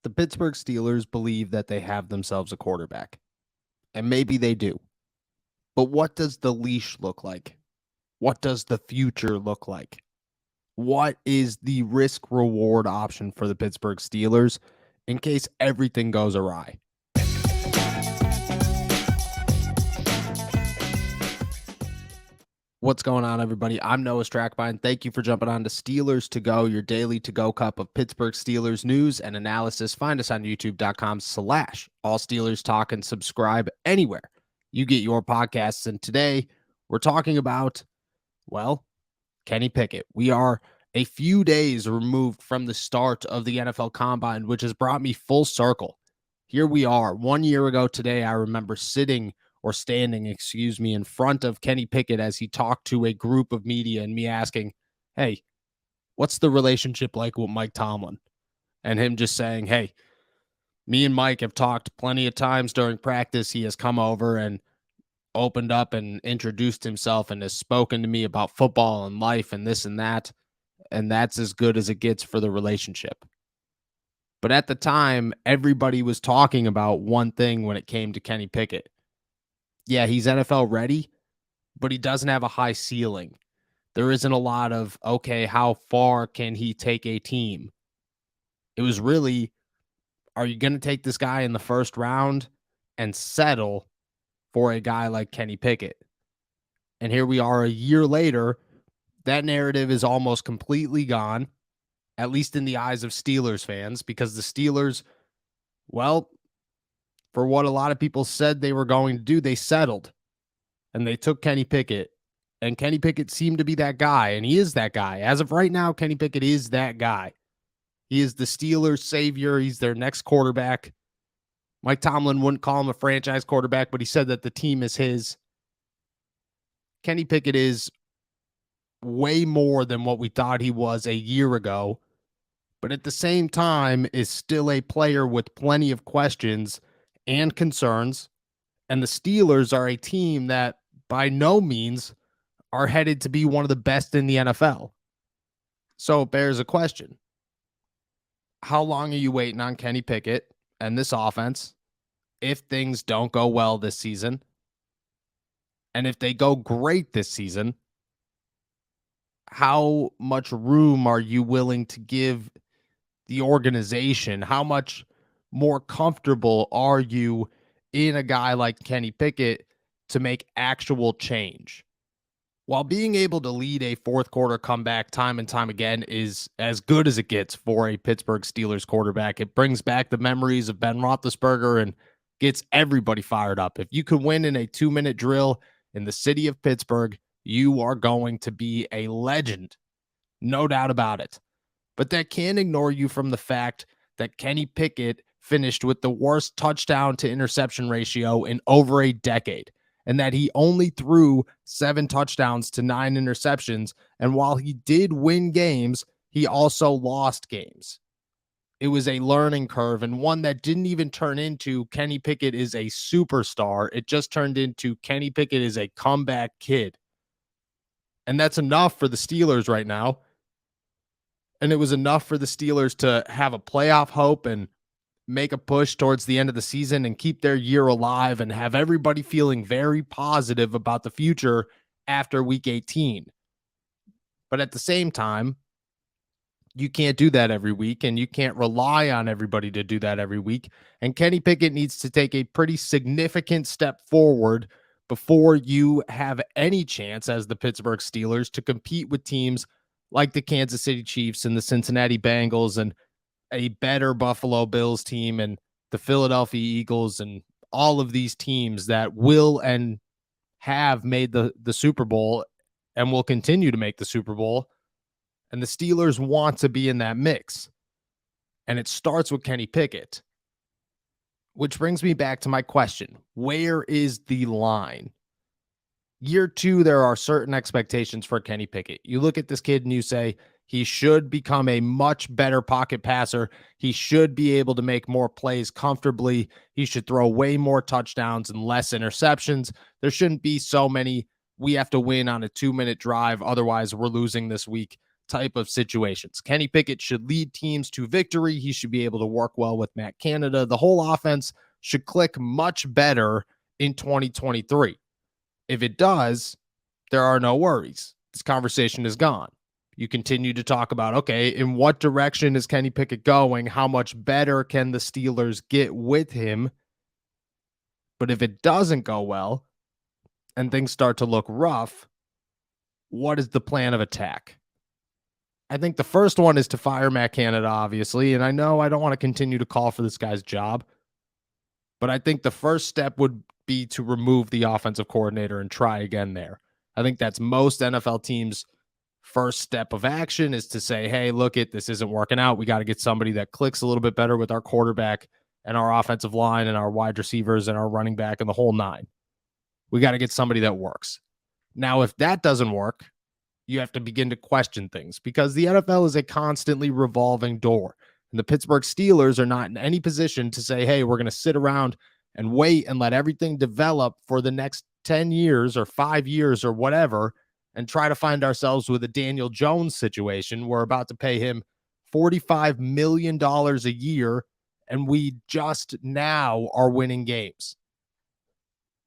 The Pittsburgh Steelers believe that they have themselves a quarterback, and maybe they do. But what does the leash look like? What does the future look like? What is the risk reward option for the Pittsburgh Steelers in case everything goes awry? What's going on, everybody? I'm Noah Strackbine. Thank you for jumping on to Steelers to Go, your daily to-go cup of Pittsburgh Steelers news and analysis. Find us on youtube.com/All Steelers Talk and subscribe anywhere you get your podcasts. And today we're talking about, well, Kenny Pickett. We are a few days removed from the start of the NFL Combine, which has brought me full circle. Here we are. 1 year ago today, I remember standing, in front of Kenny Pickett as he talked to a group of media and me asking, hey, what's the relationship like with Mike Tomlin? And him just saying, hey, me and Mike have talked plenty of times during practice. He has come over and opened up and introduced himself and has spoken to me about football and life and this and that. And that's as good as it gets for the relationship. But at the time, everybody was talking about one thing when it came to Kenny Pickett. Yeah, he's NFL ready, but he doesn't have a high ceiling. There isn't a lot of, okay, how far can he take a team? It was really, are you going to take this guy in the first round and settle for a guy like Kenny Pickett? And here we are a year later. That narrative is almost completely gone, at least in the eyes of Steelers fans, because the Steelers, well, for what a lot of people said they were going to do, they settled. And they took Kenny Pickett. And Kenny Pickett seemed to be that guy, and he is that guy. As of right now, Kenny Pickett is that guy. He is the Steelers' savior. He's their next quarterback. Mike Tomlin wouldn't call him a franchise quarterback, but he said that the team is his. Kenny Pickett is way more than what we thought he was a year ago, but at the same time is still a player with plenty of questions and concerns. And the Steelers are a team that by no means are headed to be one of the best in the NFL. So it bears a question. How long are you waiting on Kenny Pickett and this offense if things don't go well this season? And if they go great this season, how much room are you willing to give the organization? How much more comfortable are you in a guy like Kenny Pickett to make actual change? While being able to lead a fourth quarter comeback time and time again is as good as it gets for a Pittsburgh Steelers quarterback, it brings back the memories of Ben Roethlisberger and gets everybody fired up. If you could win in a 2-minute drill in the city of Pittsburgh, you are going to be a legend. No doubt about it. But that can't ignore you from the fact that Kenny Pickett finished with the worst touchdown to interception ratio in over a decade, and that he only threw 7 touchdowns to 9 interceptions. And while he did win games, he also lost games. It was a learning curve, and one that didn't even turn into Kenny Pickett is a superstar. It just turned into Kenny Pickett is a comeback kid. And that's enough for the Steelers right now. And it was enough for the Steelers to have a playoff hope and make a push towards the end of the season and keep their year alive and have everybody feeling very positive about the future after week 18. But at the same time, you can't do that every week, and you can't rely on everybody to do that every week. And Kenny Pickett needs to take a pretty significant step forward before you have any chance as the Pittsburgh Steelers to compete with teams like the Kansas City Chiefs and the Cincinnati Bengals and a better Buffalo Bills team and the Philadelphia Eagles and all of these teams that will and have made the Super Bowl and will continue to make the Super Bowl. And the Steelers want to be in that mix. And it starts with Kenny Pickett. Which brings me back to my question. Where is the line? Year 2, there are certain expectations for Kenny Pickett. You look at this kid and you say, he should become a much better pocket passer. He should be able to make more plays comfortably. He should throw way more touchdowns and less interceptions. There shouldn't be so many, we have to win on a 2-minute drive, otherwise we're losing this week. type of situations. Kenny Pickett should lead teams to victory. He should be able to work well with Matt Canada. The whole offense should click much better in 2023. If it does, there are no worries. This conversation is gone. You continue to talk about, okay, in what direction is Kenny Pickett going? How much better can the Steelers get with him? But if it doesn't go well and things start to look rough, what is the plan of attack? I think the first one is to fire Matt Canada, obviously. And I know I don't want to continue to call for this guy's job, but I think the first step would be to remove the offensive coordinator and try again there. I think that's most NFL teams' first step of action is to say, hey, look, this isn't working out. We got to get somebody that clicks a little bit better with our quarterback and our offensive line and our wide receivers and our running back and the whole nine. We got to get somebody that works. Now, if that doesn't work, you have to begin to question things because the NFL is a constantly revolving door. And the Pittsburgh Steelers are not in any position to say, hey, we're going to sit around and wait and let everything develop for the next 10 years or 5 years or whatever and try to find ourselves with a Daniel Jones situation. We're about to pay him $45 million a year, and we just now are winning games.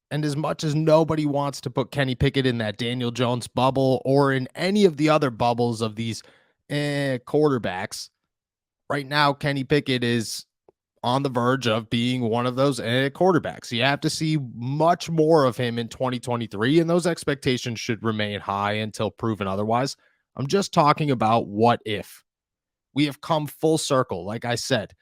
And as much as nobody wants to put Kenny Pickett in that Daniel Jones bubble or in any of the other bubbles of these quarterbacks, right now Kenny Pickett is on the verge of being one of those quarterbacks. You have to see much more of him in 2023, and those expectations should remain high until proven otherwise. I'm just talking about what if. We have come full circle. Like I said,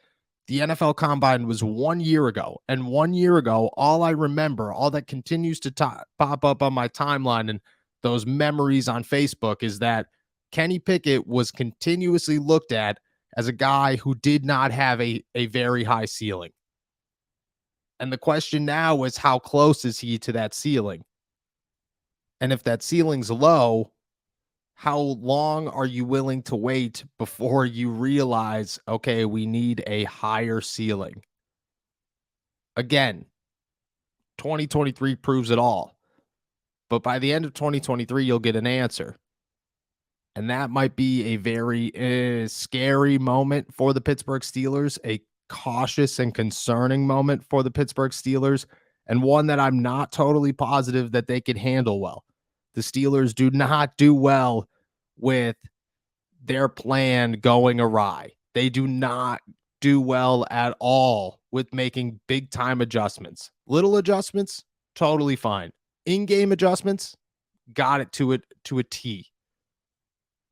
the NFL Combine was 1 year ago, and 1 year ago, all I remember, all that continues to pop up on my timeline and those memories on Facebook is that Kenny Pickett was continuously looked at as a guy who did not have a very high ceiling. And the question now is, how close is he to that ceiling? And if that ceiling's low, how long are you willing to wait before you realize, okay, we need a higher ceiling? Again, 2023 proves it all. But by the end of 2023, you'll get an answer. And that might be a very scary moment for the Pittsburgh Steelers, a cautious and concerning moment for the Pittsburgh Steelers, and one that I'm not totally positive that they could handle well. The Steelers do not do well with their plan going awry. They do not do well at all with making big-time adjustments. Little adjustments, totally fine. In-game adjustments, got it to a T.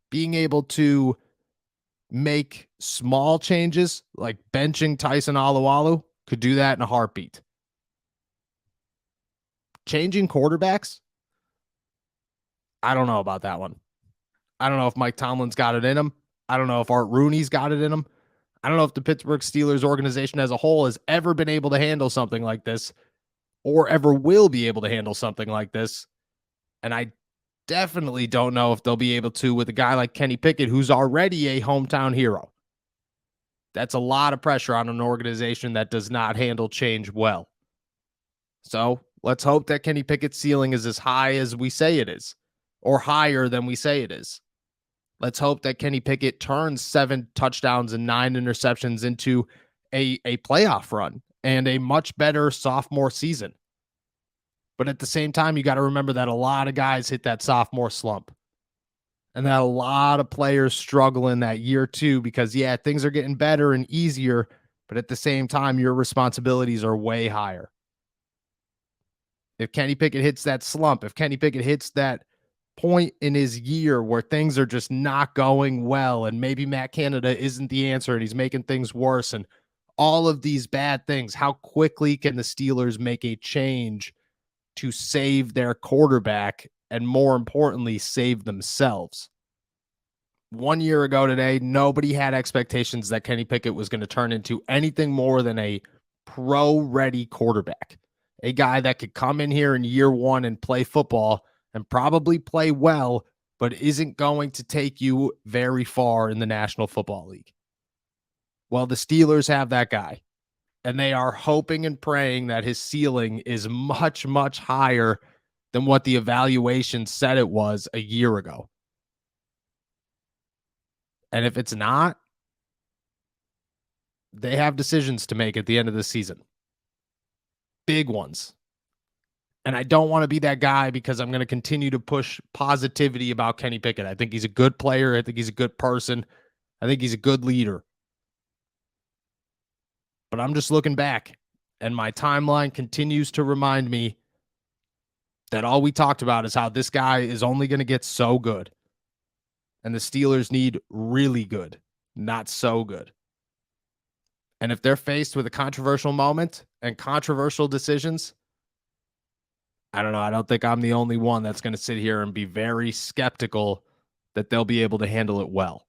Being able to make small changes like benching Tyson Alualu could do that in a heartbeat. Changing quarterbacks, I don't know about that one. I don't know if Mike Tomlin's got it in him. I don't know if Art Rooney's got it in him. I don't know if the Pittsburgh Steelers organization as a whole has ever been able to handle something like this or ever will be able to handle something like this. And I definitely don't know if they'll be able to with a guy like Kenny Pickett, who's already a hometown hero. That's a lot of pressure on an organization that does not handle change well. So let's hope that Kenny Pickett's ceiling is as high as we say it is, or higher than we say it is. Let's hope that Kenny Pickett turns 7 touchdowns and 9 interceptions into a playoff run and a much better sophomore season. But at the same time, you got to remember that a lot of guys hit that sophomore slump and that a lot of players struggle in that year too, because yeah, things are getting better and easier, but at the same time, your responsibilities are way higher. If Kenny Pickett hits that slump, if Kenny Pickett hits that point in his year where things are just not going well and maybe Matt Canada isn't the answer and he's making things worse and all of these bad things, how quickly can the Steelers make a change to save their quarterback and, more importantly, save themselves? 1 year ago today, nobody had expectations that Kenny Pickett was going to turn into anything more than a pro-ready quarterback, a guy that could come in here in year one and play football and probably play well, but isn't going to take you very far in the National Football League. Well, the Steelers have that guy, and they are hoping and praying that his ceiling is much, much higher than what the evaluation said it was a year ago. And if it's not, they have decisions to make at the end of the season. Big ones. And I don't want to be that guy because I'm going to continue to push positivity about Kenny Pickett. I think he's a good player. I think he's a good person. I think he's a good leader. But I'm just looking back, and my timeline continues to remind me that all we talked about is how this guy is only going to get so good. And the Steelers need really good, not so good. And if they're faced with a controversial moment and controversial decisions, I don't know. I don't think I'm the only one that's going to sit here and be very skeptical that they'll be able to handle it well.